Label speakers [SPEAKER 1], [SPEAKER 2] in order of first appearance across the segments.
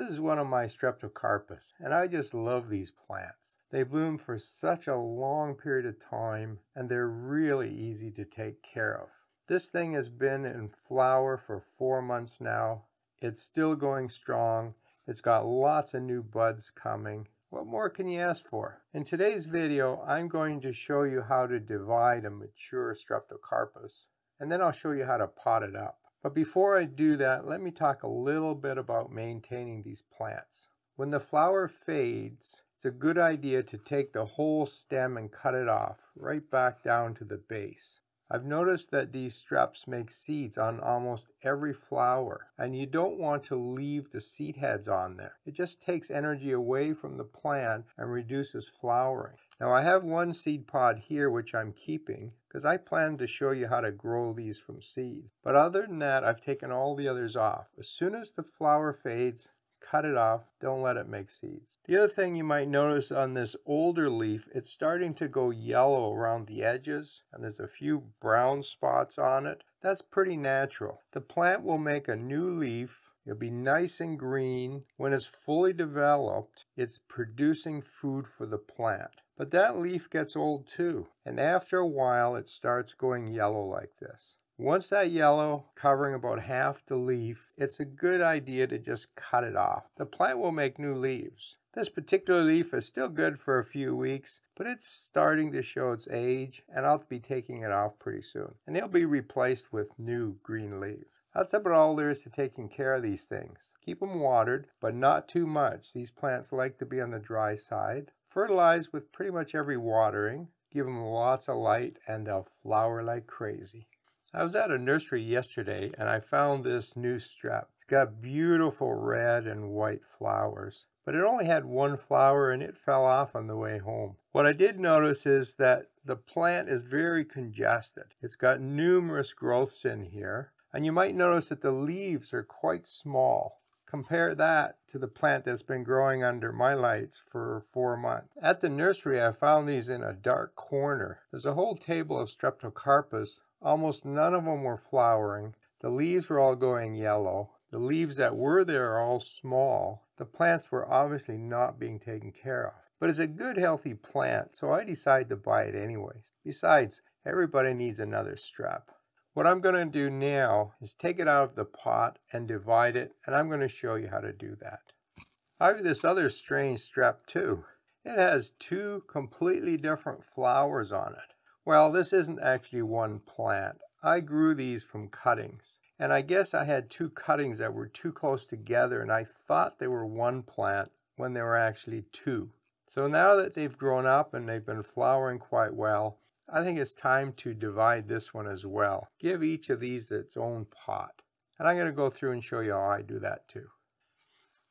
[SPEAKER 1] This is one of my Streptocarpus, and I just love these plants. They bloom for such a long period of time, and they're really easy to take care of. This thing has been in flower for 4 months now. It's still going strong. It's got lots of new buds coming. What more can you ask for? In today's video, I'm going to show you how to divide a mature Streptocarpus, and then I'll show you how to pot it up. But before I do that, let me talk a little bit about maintaining these plants. When the flower fades, it's a good idea to take the whole stem and cut it off, right back down to the base. I've noticed that these streps make seeds on almost every flower, and you don't want to leave the seed heads on there. It just takes energy away from the plant and reduces flowering. Now I have one seed pod here which I'm keeping because I plan to show you how to grow these from seed. But other than that, I've taken all the others off. As soon as the flower fades, cut it off. Don't let it make seeds. The other thing you might notice on this older leaf, it's starting to go yellow around the edges, and there's a few brown spots on it. That's pretty natural. The plant will make a new leaf. It'll be nice and green. When it's fully developed, it's producing food for the plant. But that leaf gets old too, and after a while it starts going yellow like this. Once that yellow covering about half the leaf, it's a good idea to just cut it off. The plant will make new leaves. This particular leaf is still good for a few weeks, but it's starting to show its age, and I'll be taking it off pretty soon. And it'll be replaced with new green leaves. That's about all there is to taking care of these things. Keep them watered, but not too much. These plants like to be on the dry side. Fertilize with pretty much every watering. Give them lots of light, and they'll flower like crazy. I was at a nursery yesterday and I found this new strep. It's got beautiful red and white flowers, but it only had one flower and it fell off on the way home. What I did notice is that the plant is very congested. It's got numerous growths in here, and you might notice that the leaves are quite small. Compare that to the plant that's been growing under my lights for 4 months. At the nursery, I found these in a dark corner. There's a whole table of Streptocarpus. Almost none of them were flowering. The leaves were all going yellow. The leaves that were there are all small. The plants were obviously not being taken care of. But it's a good, healthy plant, so I decided to buy it anyways. Besides, everybody needs another strep. What I'm going to do now is take it out of the pot and divide it, and I'm going to show you how to do that. I have this other strange strep too. It has 2 completely different flowers on it. Well, this isn't actually one plant. I grew these from cuttings, and I guess I had 2 cuttings that were too close together, and I thought they were one plant when they were actually 2. So now that they've grown up and they've been flowering quite well, I think it's time to divide this one as well. Give each of these its own pot. And I'm going to go through and show you how I do that too.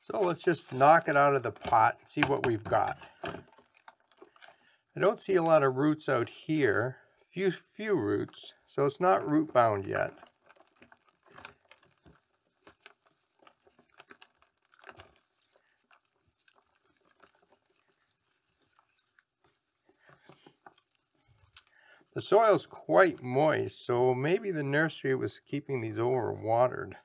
[SPEAKER 1] So let's just knock it out of the pot and see what we've got. I don't see a lot of roots out here. Few roots, so it's not root bound yet. The soil's quite moist, so maybe the nursery was keeping these overwatered.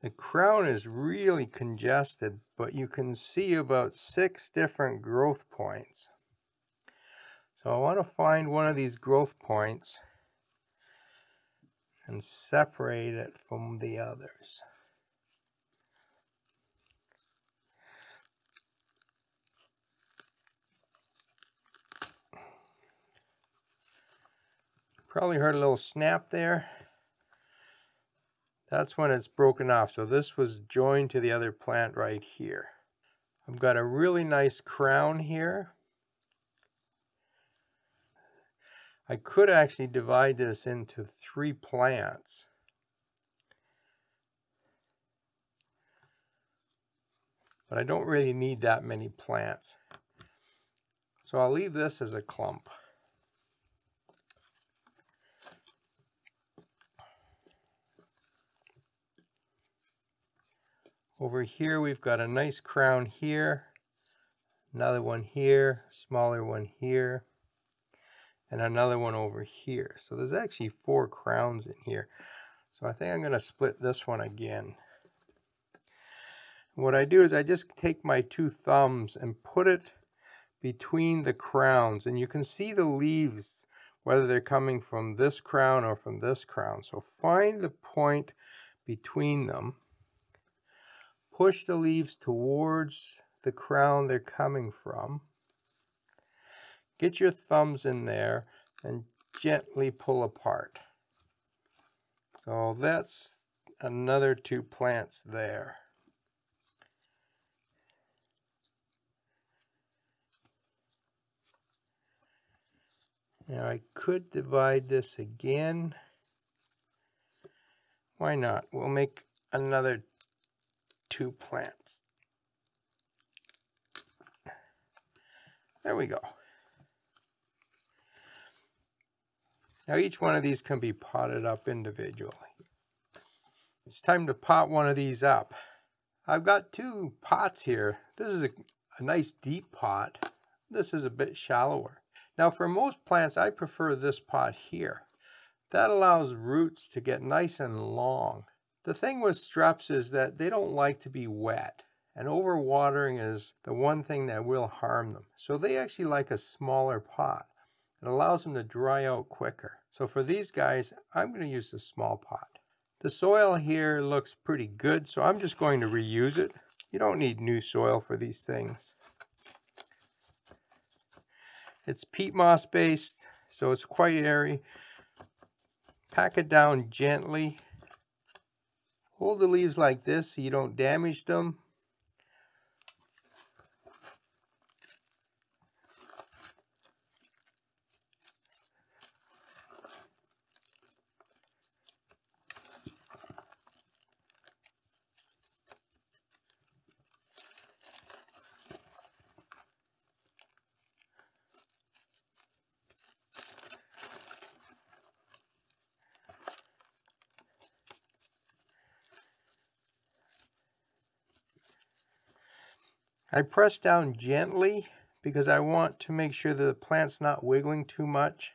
[SPEAKER 1] The crown is really congested, but you can see about 6 different growth points. So I want to find one of these growth points and separate it from the others. Probably heard a little snap there. That's when it's broken off. So this was joined to the other plant right here. I've got a really nice crown here. I could actually divide this into 3 plants. But I don't really need that many plants. So I'll leave this as a clump. Over here we've got a nice crown here, another one here, smaller one here, and another one over here. So there's actually 4 crowns in here. So I think I'm going to split this one again. What I do is I just take my 2 thumbs and put it between the crowns, and you can see the leaves, whether they're coming from this crown or from this crown. So find the point between them, push the leaves towards the crown they're coming from, get your thumbs in there and gently pull apart. So that's another 2 plants there. Now I could divide this again. Why not? We'll make another 2 plants. There we go. Now each one of these can be potted up individually. It's time to pot one of these up. I've got 2 pots here. This is a nice deep pot. This is a bit shallower. Now for most plants, I prefer this pot here. That allows roots to get nice and long. The thing with streps is that they don't like to be wet, and overwatering is the one thing that will harm them. So they actually like a smaller pot. It allows them to dry out quicker. So for these guys, I'm going to use a small pot. The soil here looks pretty good, so I'm just going to reuse it. You don't need new soil for these things. It's peat moss based, so it's quite airy. Pack it down gently. Hold the leaves like this so you don't damage them. I press down gently because I want to make sure that the plant's not wiggling too much.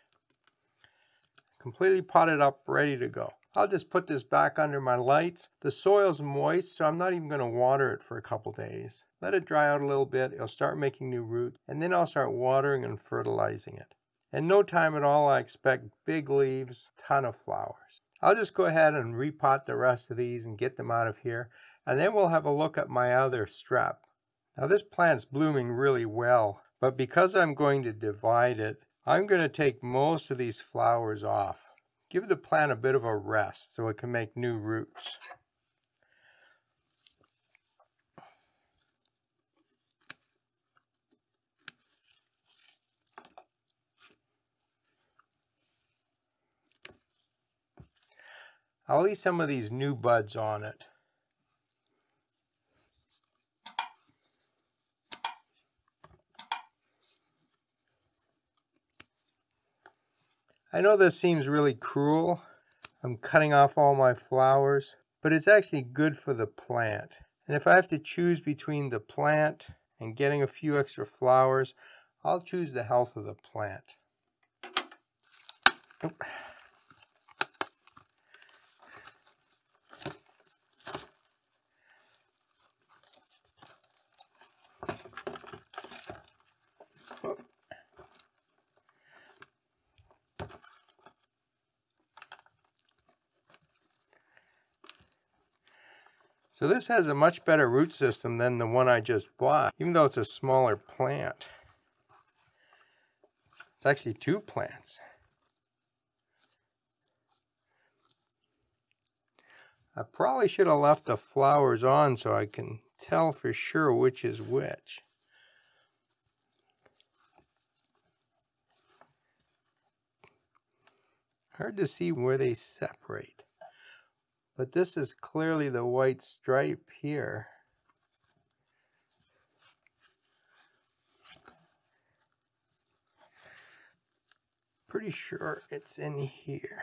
[SPEAKER 1] Completely potted up, ready to go. I'll just put this back under my lights. The soil's moist, so I'm not even going to water it for a couple days. Let it dry out a little bit. It'll start making new roots, and then I'll start watering and fertilizing it. In no time at all, I expect big leaves, ton of flowers. I'll just go ahead and repot the rest of these and get them out of here, and then we'll have a look at my other strep. Now this plant's blooming really well, but because I'm going to divide it, I'm going to take most of these flowers off. Give the plant a bit of a rest so it can make new roots. I'll leave some of these new buds on it. I know this seems really cruel. I'm cutting off all my flowers, but it's actually good for the plant. And if I have to choose between the plant and getting a few extra flowers, I'll choose the health of the plant. Oh. So this has a much better root system than the one I just bought, even though it's a smaller plant. It's actually 2 plants. I probably should have left the flowers on so I can tell for sure which is which. Hard to see where they separate. But this is clearly the white stripe here. Pretty sure it's in here.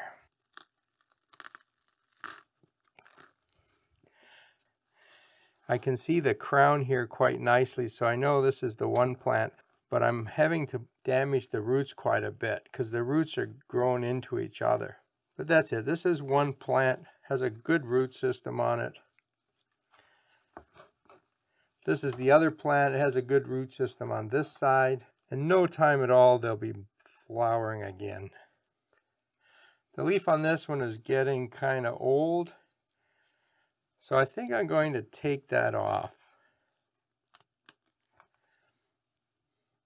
[SPEAKER 1] I can see the crown here quite nicely, so I know this is the one plant, but I'm having to damage the roots quite a bit because the roots are growing into each other. But that's it. This is one plant, has a good root system on it. This is the other plant. It has a good root system on this side. In no time at all, they'll be flowering again. The leaf on this one is getting kind of old, so I think I'm going to take that off.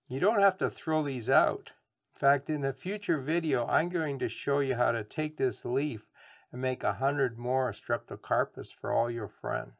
[SPEAKER 1] You don't have to throw these out. In fact, in a future video, I'm going to show you how to take this leaf and make 100 more Streptocarpus for all your friends.